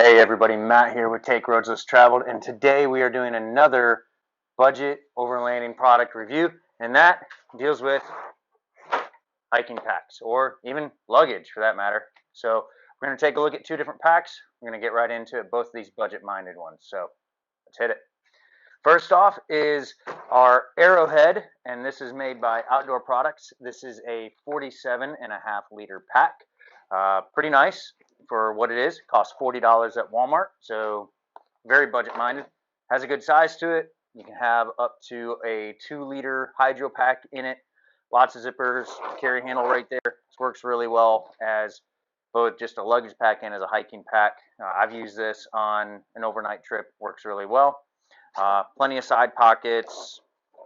Hey everybody, Matt here with Take Roads Less Traveled, and today we are doing another budget overlanding product review, and that deals with hiking packs, or even luggage for that matter. So we're going to take a look at two different packs. We're going to get right into it, both of these budget-minded ones. So let's hit it. First off is our Arrowhead, and this is made by Outdoor Products. This is a 47.5-liter pack. Pretty nice for what it is. Costs $40 at Walmart, so very budget-minded. Has a good size to it. You can have up to a 2-liter hydro pack in it. Lots of zippers, carry handle right there. This works really well as both just a luggage pack and as a hiking pack. I've used this on an overnight trip. Works really well. Plenty of side pockets,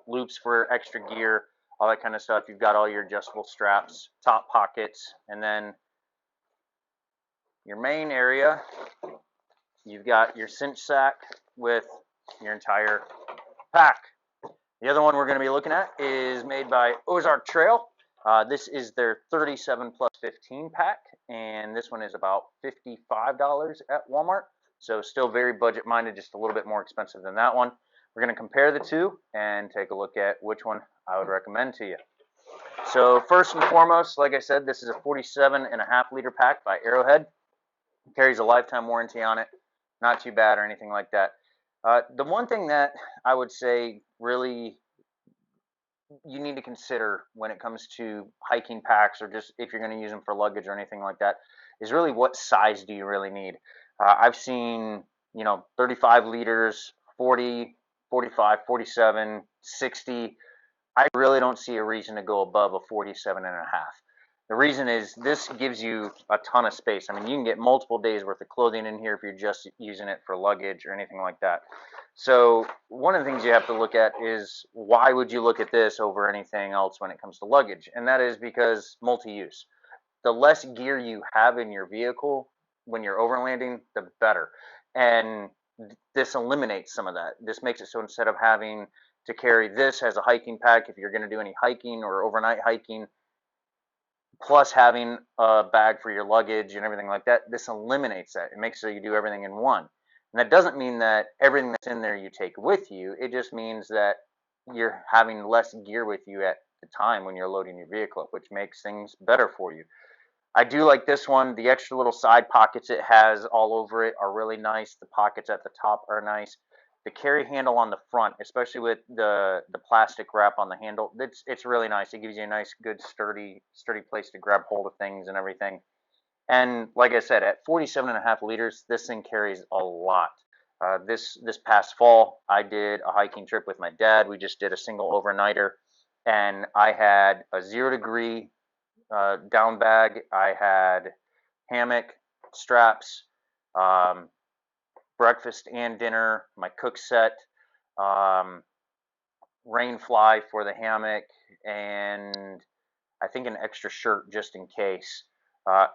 loops for extra gear, all that kind of stuff. You've got all your adjustable straps, top pockets, and then your main area, you've got your cinch sack with your entire pack. The other one we're going to be looking at is made by OZARK Trail. This is their 37 plus 15 pack, and this one is about $55 at Walmart. So still very budget minded, just a little bit more expensive than that one. We're going to compare the two and take a look at which one I would recommend to you. So first and foremost, like I said, this is a 47.5-liter pack by Arrowhead. It carries a lifetime warranty on it. Not too bad or anything like that. The one thing that I would say really you need to consider when it comes to hiking packs, or just if you're going to use them for luggage or anything like that, is really what size do you really need. I've seen, 35 liters, 40, 45, 47, 60. I really don't see a reason to go above a 47.5. The reason is this gives you a ton of space. I mean, you can get multiple days worth of clothing in here if you're just using it for luggage or anything like that. So one of the things you have to look at is, why would you look at this over anything else when it comes to luggage? And that is because multi-use. The less gear you have in your vehicle when you're overlanding, the better. And this eliminates some of that. This makes it so instead of having to carry this as a hiking pack, if you're going to do any hiking or overnight hiking, plus having a bag for your luggage and everything like that, this eliminates that. It makes it so you do everything in one. And that doesn't mean that everything that's in there you take with you. It just means that you're having less gear with you at the time when you're loading your vehicle up, which makes things better for you. I do like this one. The extra little side pockets it has all over it are really nice. The pockets at the top are nice. The carry handle on the front, especially with the plastic wrap on the handle, it's really nice. It gives you a nice, good, sturdy place to grab hold of things and everything. And like I said, at 47.5 liters, this thing carries a lot. This past fall, I did a hiking trip with my dad. We just did a single overnighter, and I had a 0-degree down bag. I had hammock, straps, breakfast and dinner, my cook set, rain fly for the hammock, and I think an extra shirt just in case,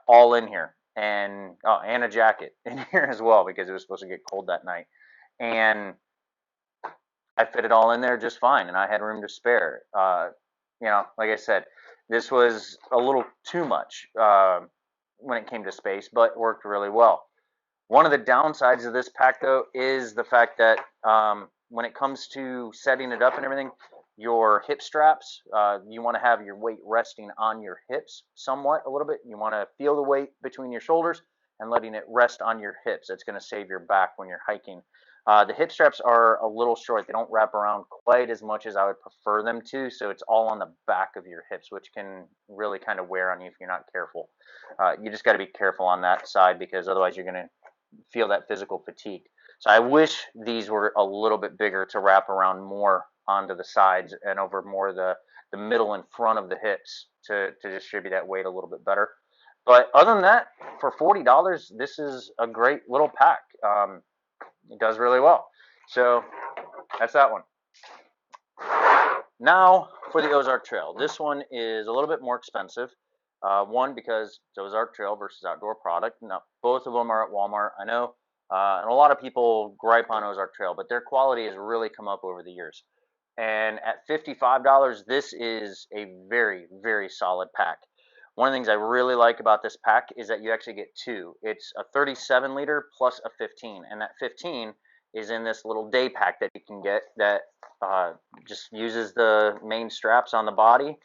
all in here, and a jacket in here as well because it was supposed to get cold that night, and I fit it all in there just fine, and I had room to spare. Like I said, this was a little too much when it came to space, but worked really well. One of the downsides of this pack, though, is the fact that when it comes to setting it up and everything, your hip straps, you want to have your weight resting on your hips somewhat, a little bit. You want to feel the weight between your shoulders and letting it rest on your hips. It's going to save your back when you're hiking. The hip straps are a little short. They don't wrap around quite as much as I would prefer them to, so it's all on the back of your hips, which can really kind of wear on you if you're not careful. You just got to be careful on that side because otherwise you're going to feel that physical fatigue. So I wish these were a little bit bigger to wrap around more onto the sides and over more the middle and front of the hips to distribute that weight a little bit better. But other than that, for $40, this is a great little pack. It does really well. So that's that one. Now for the Ozark Trail. This one is a little bit more expensive. One, because it's Ozark Trail versus Outdoor Product. Now, both of them are at Walmart. I know, and a lot of people gripe on Ozark Trail, but their quality has really come up over the years. And at $55, this is a very, very solid pack. One of the things I really like about this pack is that you actually get two. It's a 37 liter plus a 15, and that 15 is in this little day pack that you can get that just uses the main straps on the body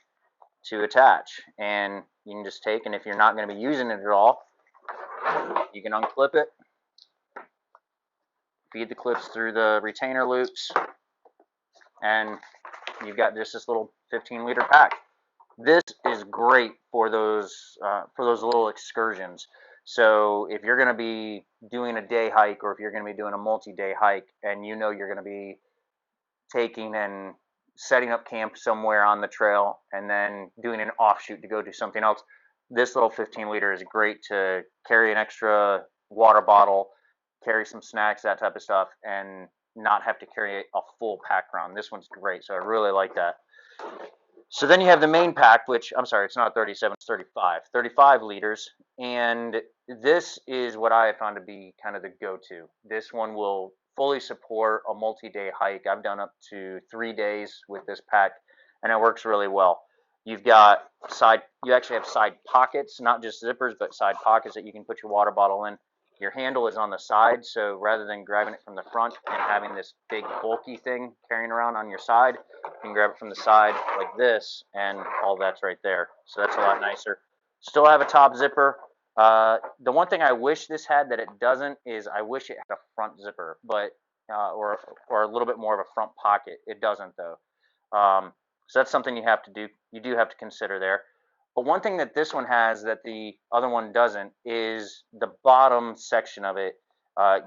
to attach. And you can just take, and if you're not going to be using it at all, you can unclip it, feed the clips through the retainer loops, and you've got just this little 15-liter pack. This is great for those little excursions. So if you're going to be doing a day hike, or if you're going to be doing a multi-day hike, and you know you're going to be taking and setting up camp somewhere on the trail and then doing an offshoot to go do something else, this little 15-liter is great to carry an extra water bottle, carry some snacks, that type of stuff, and not have to carry a full pack around. This one's great, so I really like that. So then you have the main pack, which, I'm sorry, it's not 37, it's 35 liters. And this is what I have found to be kind of the go-to. This one will fully support a multi-day hike. I've done up to 3 days with this pack, and it works really well. You've got you actually have side pockets, not just zippers, but side pockets that you can put your water bottle in. Your handle is on the side, so rather than grabbing it from the front and having this big bulky thing carrying around on your side, you can grab it from the side like this, and all that's right there. So that's a lot nicer. Still have a top zipper. The one thing I wish this had that it doesn't is I wish it had a front zipper, but or a little bit more of a front pocket. It doesn't though. So that's something you have to do. You do have to consider there. But one thing that this one has that the other one doesn't is the bottom section of it.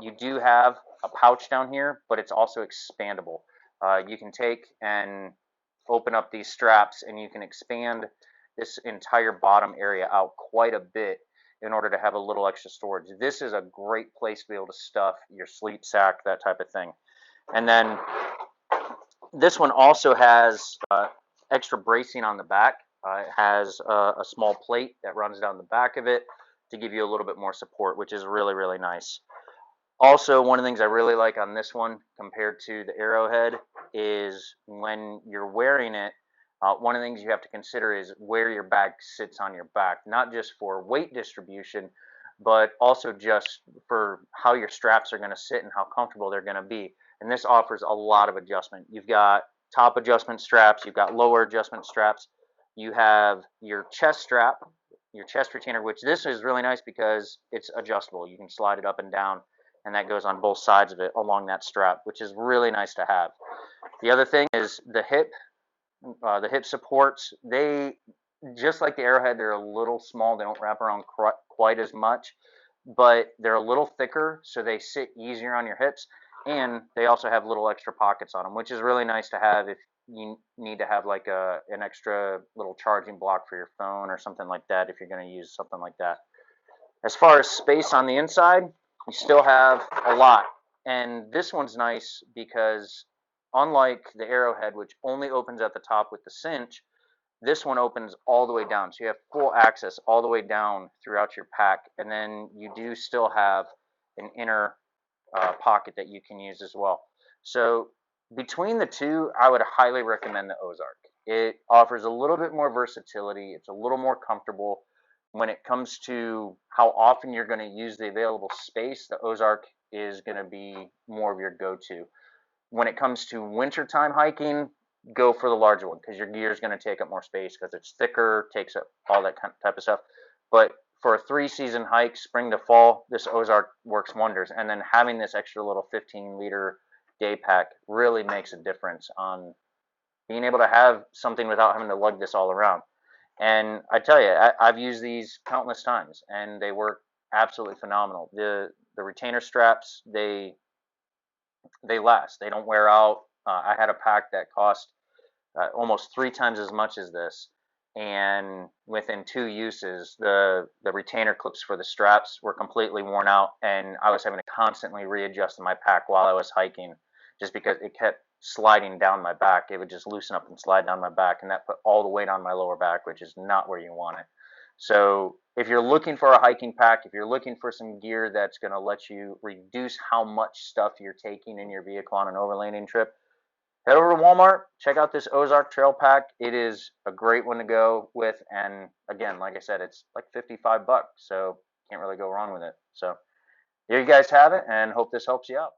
You do have a pouch down here, but it's also expandable. You can take and open up these straps, and you can expand this entire bottom area out quite a bit in order to have a little extra storage. This is a great place to be able to stuff your sleep sack, that type of thing. And then this one also has extra bracing on the back. It has a small plate that runs down the back of it to give you a little bit more support, which is really, really nice. Also, one of the things I really like on this one compared to the Arrowhead is when you're wearing it, one of the things you have to consider is where your bag sits on your back, not just for weight distribution, but also just for how your straps are going to sit and how comfortable they're going to be. And this offers a lot of adjustment. You've got top adjustment straps, you've got lower adjustment straps, you have your chest strap, your chest retainer, which this is really nice because it's adjustable. You can slide it up and down, and that goes on both sides of it along that strap, which is really nice to have. The other thing is the hip supports. They, just like the Arrowhead, they're a little small. They don't wrap around quite as much, but they're a little thicker, so they sit easier on your hips, and they also have little extra pockets on them, which is really nice to have if you need to have like an extra little charging block for your phone or something like that, if you're going to use something like that. As far as space on the inside, you still have a lot. And this one's nice because unlike the Arrowhead, which only opens at the top with the cinch, this one opens all the way down. So you have full access all the way down throughout your pack. And then you do still have an inner pocket that you can use as well. So between the two, I would highly recommend the OZARK. It offers a little bit more versatility. It's a little more comfortable. When it comes to how often you're going to use the available space, the OZARK is going to be more of your go-to. When it comes to wintertime hiking, go for the larger one because your gear is going to take up more space because it's thicker, takes up all that type of stuff. But for a 3-season hike, spring to fall, this OZARK works wonders. And then having this extra little 15-liter day pack really makes a difference on being able to have something without having to lug this all around. And I tell you, I've used these countless times, and they work absolutely phenomenal. The retainer straps, they last. They don't wear out. I had a pack that cost almost 3 times as much as this, and within 2 uses, the retainer clips for the straps were completely worn out, and I was having to constantly readjust my pack while I was hiking, just because it kept sliding down my back. It would just loosen up and slide down my back, and that put all the weight on my lower back, which is not where you want it. So if you're looking for a hiking pack, if you're looking for some gear that's going to let you reduce how much stuff you're taking in your vehicle on an overlanding trip, head over to Walmart, check out this OZARK Trail pack. It is a great one to go with, and again, like I said, it's like 55 bucks, so can't really go wrong with it. So there you guys have it, and hope this helps you out.